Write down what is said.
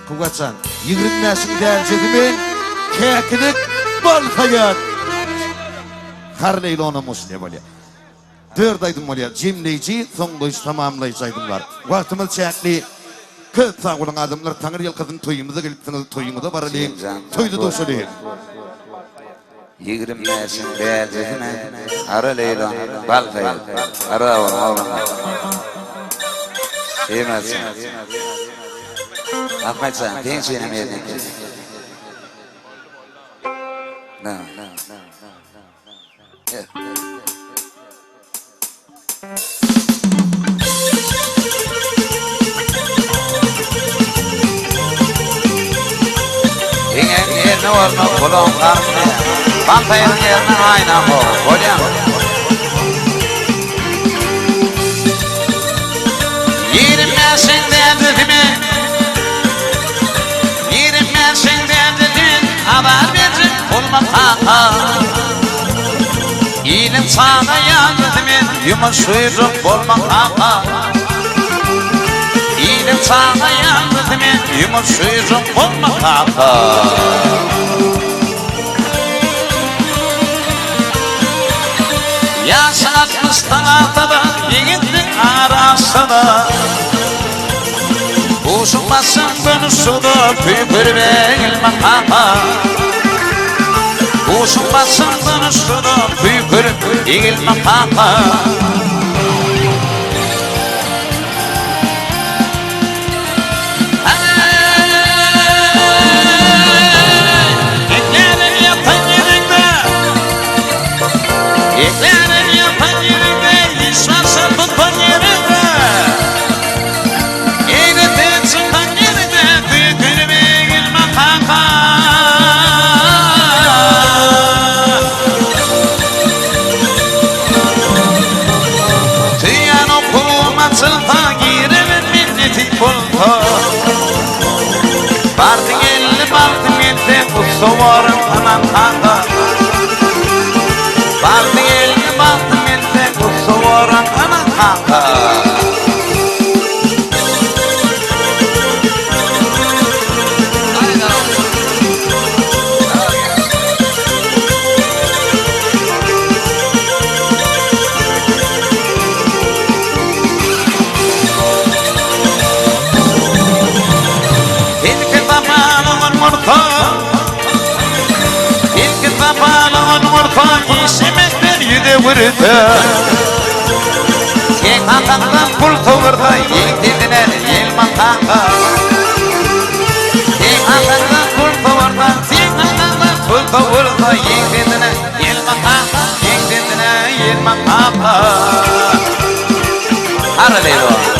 Kugaçan 20 yaşın dercedimin kekinik bol hayat. Harleyli ona musne bolya. Dördaydım bolya. Cimleyici, sonlayıcı tamamlayıcıydımlar. Vaktimiz çekli. Kıt sağolun adımlar Tanrı yılkadın toyumuza gelipsiniz. Toyumuza baralıyım. Toydu da söyleyeyim. 20 yaşın dercedimin Harleyli bol hayat. Ara oğlum. Yemezsin. Ahmetcan, pençenim yerine gel. No. İngin yerine olma kulağım karmine. Bantayın yerine ayna o. Kolyam. Yerim yaşın derdimi. Yerim yaşın derdimi. Haber verin olma kaka. İlim sana yardım yumuş uyruk olma kaka. İlim sana yardım yumuş uyruk olma kaka. Yaşın 60'tan altıda yiğitlik arasında Uşunmasın dönüşüdü püpür verilme kaka. Uşunmasın dönüşüdü püpür verilme kaka. Eklerin yapan yerinde Eklerin yapan yerinde İş varsa tutun yerinde Eğretin çıkan yerinde Püpür verilme kaka. Tüyen okuluma çılta Giremin minnetik bulta Bardın elli bardın elli Usta varım anan kaka. Bardın elli bardın elli Usta varım anan kaka. İlk zamanın murta işemekler yüde vurdu. Tek atandan kul toğurda ilk dediler elman kaka. Tek atandan kul toğurda tek atandan kul toğurda ilk dediler elman kaka. İlk dediler elman kaka. Haraleylo.